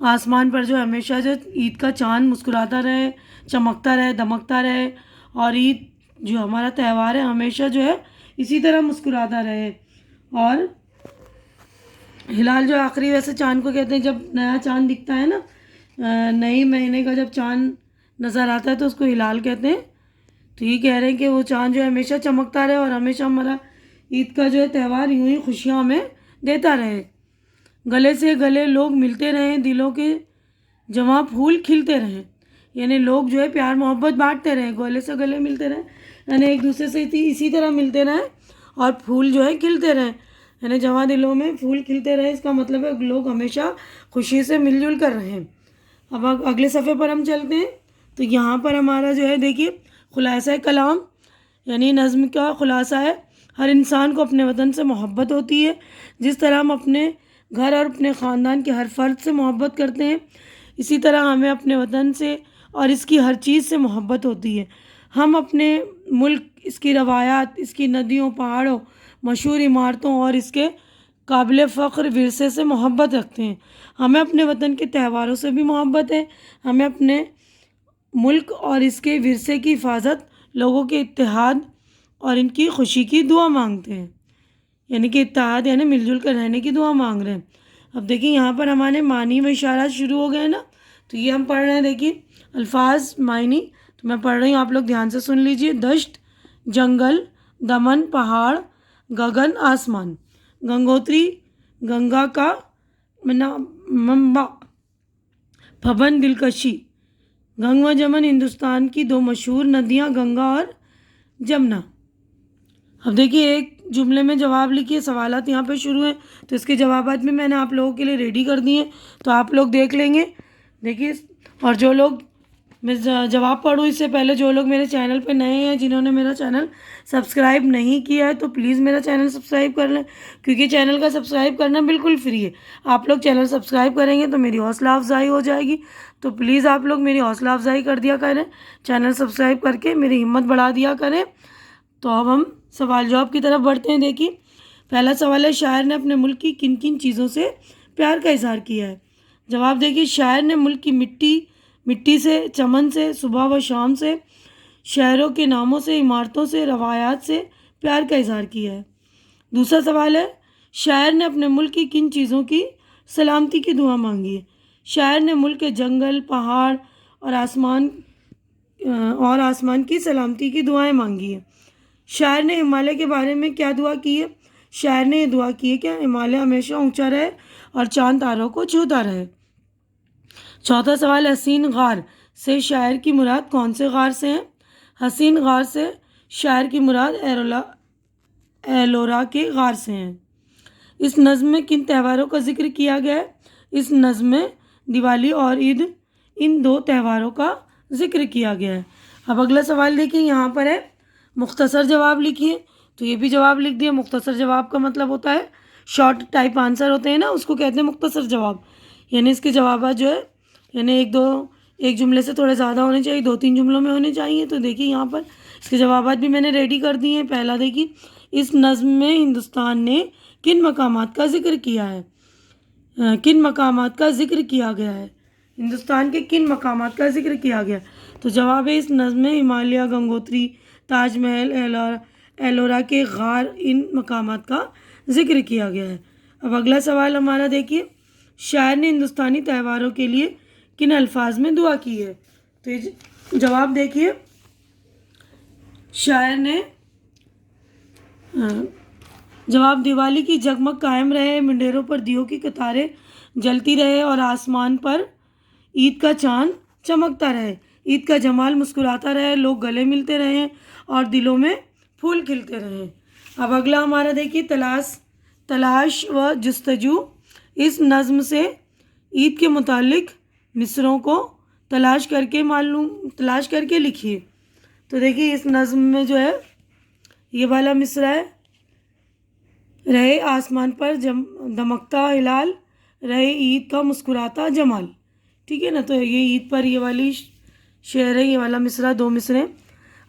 آسمان پر جو ہمیشہ جو عید کا چاند مسکراتا رہے، چمکتا رہے، دمکتا رہے، اور عید جو ہمارا تہوار ہے ہمیشہ جو ہے اسی طرح مسکراتا رہے۔ اور ہلال جو آخری ویسے چاند کو کہتے ہیں، جب نیا چاند دکھتا ہے نا، نئی مہینے کا جب چاند نظر آتا ہے تو اس کو ہلال کہتے ہیں۔ تو یہ کہہ رہے ہیں کہ وہ چاند جو ہے ہمیشہ چمکتا رہے اور ہمیشہ ہمارا عید کا جو ہے تہوار یوں ہی خوشیاں ہمیں دیتا رہے۔ گلے سے گلے لوگ ملتے رہیں، دلوں کے جواں پھول کھلتے رہیں، یعنی لوگ جو ہے پیار محبت بانٹتے رہیں، گلے سے گلے ملتے رہیں، یعنی ایک دوسرے سے اسی طرح ملتے رہیں اور پھول جو ہے کھلتے رہیں، یعنی جواں دلوں میں پھول کھلتے رہیں۔ اس کا مطلب ہے لوگ ہمیشہ خوشی سے مل جل کر رہیں۔ اب اگلے صفحے پر ہم چلتے ہیں، تو یہاں پر ہمارا جو ہے دیکھیے خلاصہ کلام، یعنی نظم کا خلاصہ ہے، ہر انسان کو اپنے وطن سے محبت ہوتی ہے، جس طرح ہم اپنے گھر اور اپنے خاندان کے ہر فرد سے محبت کرتے ہیں، اسی طرح ہمیں اپنے وطن سے اور اس کی ہر چیز سے محبت ہوتی ہے۔ ہم اپنے ملک، اس کی روایات، اس کی ندیوں، پہاڑوں، مشہور عمارتوں اور اس کے قابل فخر ورثے سے محبت رکھتے ہیں۔ ہمیں اپنے وطن کے تہواروں سے بھی محبت ہے۔ ہمیں اپنے ملک اور اس کے ورثے کی حفاظت، لوگوں کے اتحاد اور ان کی خوشی کی دعا مانگتے ہیں، یعنی کہ اتحاد یعنی مل جل کر رہنے کی دعا مانگ رہے ہیں۔ اب دیکھیں یہاں پر ہمارے معنی میں اشارات شروع ہو گئے نا، تو یہ ہم پڑھ رہے ہیں، دیکھیے الفاظ معنی تو میں پڑھ رہی ہوں، آپ لوگ دھیان سے سن لیجئے۔ دشت جنگل، دمن پہاڑ، گگن آسمان، گنگوتری گنگا کا منبع، پھبن دلکشی، گنگ و جمن ہندوستان کی دو مشہور ندیاں گنگا اور جمنا۔ اب دیکھیے ایک جملے میں جواب لکھیے، سوالات یہاں پہ شروع ہیں تو اس کے جوابات بھی میں نے آپ لوگوں کے لیے ریڈی کر دیے ہیں، تو آپ لوگ دیکھ لیں گے، دیکھیے۔ اور جو لوگ میں جواب پڑھوں اس سے پہلے جو لوگ میرے چینل پہ نئے ہیں، جنہوں نے میرا چینل سبسکرائب نہیں کیا ہے، تو پلیز میرا چینل سبسکرائب کر لیں، کیونکہ چینل کا سبسکرائب کرنا بالکل فری ہے۔ آپ لوگ چینل سبسکرائب کریں گے تو میری حوصلہ افزائی ہو جائے گی، تو پلیز آپ لوگ میری حوصلہ افزائی کر دیا کریں، چینل سبسکرائب کر کے میری ہمت بڑھا دیا کریں۔ تو اب ہم سوال جواب کی طرف بڑھتے ہیں۔ دیکھیے پہلا سوال ہے، شاعر نے اپنے ملک کی کن کن چیزوں سے پیار کا اظہار کیا ہے؟ جواب دیکھیے، شاعر نے ملک کی مٹی سے، چمن سے، صبح و شام سے، شہروں کے ناموں سے، عمارتوں سے، روایات سے پیار کا اظہار کیا ہے۔ دوسرا سوال ہے، شاعر نے اپنے ملک کی کن چیزوں کی سلامتی کی دعا مانگی ہے؟ شاعر نے ملک کے جنگل، پہاڑ اور آسمان کی سلامتی کی دعائیں مانگی ہیں۔ شاعر نے ہمالیہ کے بارے میں کیا دعا کی ہے؟ شاعر نے یہ دعا کی ہے کہ ہمالیہ ہمیشہ اونچا رہے اور چاند تاروں کو چھوتا رہے۔ چوتھا سوال، حسین غار سے شاعر کی مراد کون سے غار سے ہیں؟ حسین غار سے شاعر کی مراد ایلورا کے غار سے ہیں۔ اس نظم میں کن تہواروں کا ذکر کیا گیا ہے؟ اس نظم میں دیوالی اور عید، ان دو تہواروں کا ذکر کیا گیا ہے۔ اب اگلا سوال دیکھیں، یہاں پر ہے مختصر جواب لکھیے، تو یہ بھی جواب لکھ دیا۔ مختصر جواب کا مطلب ہوتا ہے شارٹ ٹائپ آنسر ہوتے ہیں نا، اس کو کہتے ہیں مختصر جواب، یعنی اس کے جوابات جو ہے یعنی ایک جملے سے تھوڑے زیادہ ہونے چاہیے، 2-3 جملوں میں ہونے چاہیے۔ تو دیکھیے یہاں پر اس کے جوابات بھی میں نے ریڈی کر دیے ہیں۔ پہلا دیکھیے، اس نظم میں ہندوستان نے کن مقامات کا ذکر کیا ہے؟ کن مقامات کا ذکر کیا گیا ہے؟ ہندوستان کے کن مقامات کا ذکر کیا گیا؟ تو جواب ہے، اس نظم میں ہمالیہ، گنگوتری، تاج محل، ایلورا کے غار، ان مقامات کا ذکر کیا گیا ہے۔ اب اگلا سوال ہمارا دیکھیے، شاعر نے ہندوستانی تہواروں کے لیے کن الفاظ میں دعا کی ہے؟ تو جواب دیکھیے، شاعر نے جواب، دیوالی کی جگمگ قائم رہے، منڈیروں پر دیوں کی قطاریں جلتی رہے اور آسمان پر عید کا چاند چمکتا رہے، عید کا جمال مسکراتا رہے، لوگ گلے ملتے رہیں اور دلوں میں پھول کھلتے رہیں۔ اب اگلا ہمارا دیکھیے، تلاش و جستجو، اس نظم سے عید کے متعلق مصرعوں کو تلاش کر کے لکھیے۔ تو دیکھیے اس نظم میں جو ہے یہ والا مصرع ہے، رہے آسمان پر دمکتا ہلال، رہے عید کا مسکراتا جمال، ٹھیک ہے نا؟ تو یہ عید پر یہ والی شعر ہے، یہ والا مصرع، 2 مصرع۔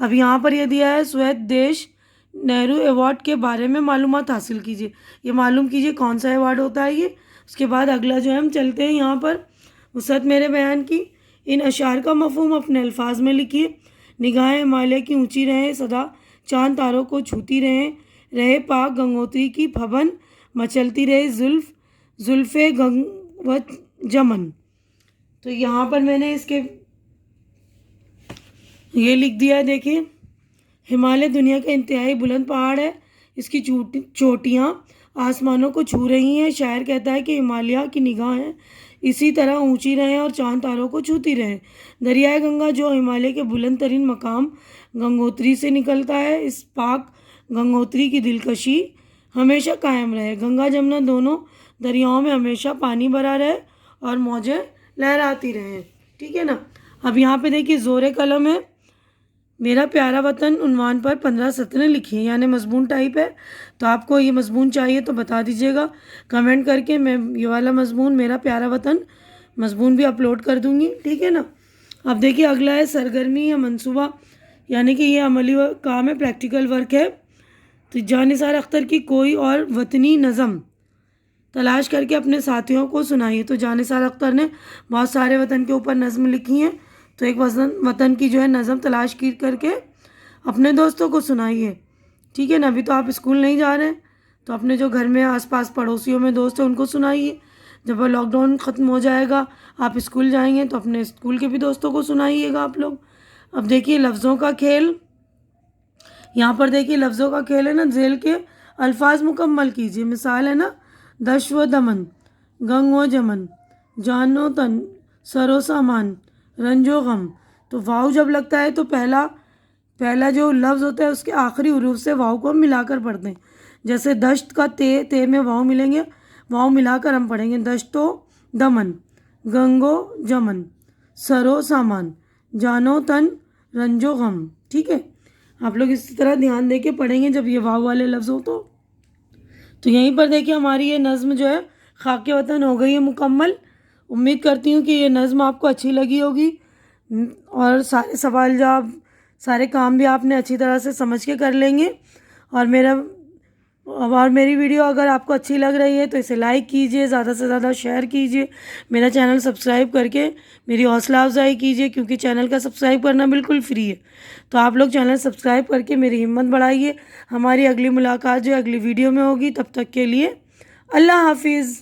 اب یہاں پر یہ دیا ہے، سویت دیش نہرو ایوارڈ کے بارے میں معلومات حاصل کیجیے، یہ معلوم کیجیے کون سا ایوارڈ ہوتا ہے یہ۔ اس کے بعد اگلا جو ہے ہم چلتے ہیں یہاں پر وسعت میرے بیان کی۔ ان اشعار کا مفہوم اپنے الفاظ میں لکھیے۔ نگاہیں ہمالیہ کی اونچی رہیں سدا، چاند تاروں کو چھوتی رہے پاک گنگوتری کی پھبن، مچلتی رہے زلف گنگ و جمن۔ تو یہاں پر میں نے اس کے یہ لکھ دیا ہے، دیکھیں، ہمالیہ دنیا کا انتہائی بلند پہاڑ ہے، اس کی چوٹیاں آسمانوں کو چھو رہی ہیں۔ شاعر کہتا ہے کہ ہمالیہ کی نگاہیں اسی طرح اونچی رہیں اور چاند تاروں کو چھوتی رہیں۔ دریائے گنگا جو ہمالیہ کے بلند ترین مقام گنگوتری سے نکلتا ہے، اس پاک گنگوتری کی دلکشی ہمیشہ قائم رہے۔ گنگا جمنا دونوں دریاؤں میں ہمیشہ پانی بھرا رہے اور موجیں لہراتی رہیں، ٹھیک ہے نا۔ اب یہاں پہ دیکھیے زور قلم ہے، میرا پیارا وطن عنوان پر 15 سطریں لکھی ہیں، یعنی مضمون ٹائپ ہے۔ تو آپ کو یہ مضمون چاہیے تو بتا دیجیے گا کمنٹ کر کے، میں یہ والا مضمون میرا پیارا وطن مضمون بھی اپلوڈ کر دوں گی، ٹھیک ہے نا۔ اب دیکھیے اگلا ہے سرگرمی یا منصوبہ، یعنی کہ یہ عملی کام ہے، پریکٹیکل ورک ہے۔ تو جانثار اختر کی کوئی اور وطنی نظم تلاش کر کے اپنے ساتھیوں کو سنائیے۔ تو جانثار اختر نے بہت سارے وطن کے اوپر نظم لکھی ہیں، تو ایک وطن کی جو ہے نظم تلاش کر کے اپنے دوستوں کو سنائیے، ٹھیک ہے نا۔ ابھی تو آپ اسکول نہیں جا رہے ہیں تو اپنے جو گھر میں آس پاس پڑوسیوں میں دوست ہیں ان کو سنائیے۔ جب لاک ڈاؤن ختم ہو جائے گا، آپ اسکول جائیں گے تو اپنے اسکول کے بھی دوستوں کو سنائیے گا آپ لوگ۔ اب دیکھیے لفظوں کا کھیل، یہاں پر دیکھیے لفظوں کا کھیل ہے نا، ذیل کے الفاظ مکمل کیجیے۔ مثال ہے نا، دش و دمن، گنگ و جمن، جان و تن، سر و سامان، رنج و غم۔ تو واؤ جب لگتا ہے تو پہلا جو لفظ ہوتا ہے اس کے آخری حروف سے واؤ کو ہم ملا کر پڑھتے ہیں۔ جیسے دشت کا تے میں واؤ ملیں گے، واؤ ملا کر ہم پڑھیں گے دشت و دمن، گنگ و جمن، سر و سامان، جان و تن، رنج و غم، ٹھیک ہے۔ آپ لوگ اسی طرح دھیان دے کے پڑھیں گے جب یہ واؤ والے لفظ ہو تو یہیں پر دیکھیے ہماری یہ نظم جو ہے خاک وطن ہو گئی ہے مکمل۔ امید کرتی ہوں کہ یہ نظم آپ کو اچھی لگی ہوگی اور سارے سوال جواب سارے کام بھی آپ نے اچھی طرح سے سمجھ کے کر لیں گے۔ اور میری ویڈیو اگر آپ کو اچھی لگ رہی ہے تو اسے لائک کیجئے، زیادہ سے زیادہ شیئر کیجئے، میرا چینل سبسکرائب کر کے میری حوصلہ افزائی کیجئے، کیونکہ چینل کا سبسکرائب کرنا بالکل فری ہے۔ تو آپ لوگ چینل سبسکرائب کر کے میری ہمت بڑھائیے۔ ہماری اگلی ملاقات جو اگلی ویڈیو میں ہوگی، تب تک کے لیے اللہ حافظ۔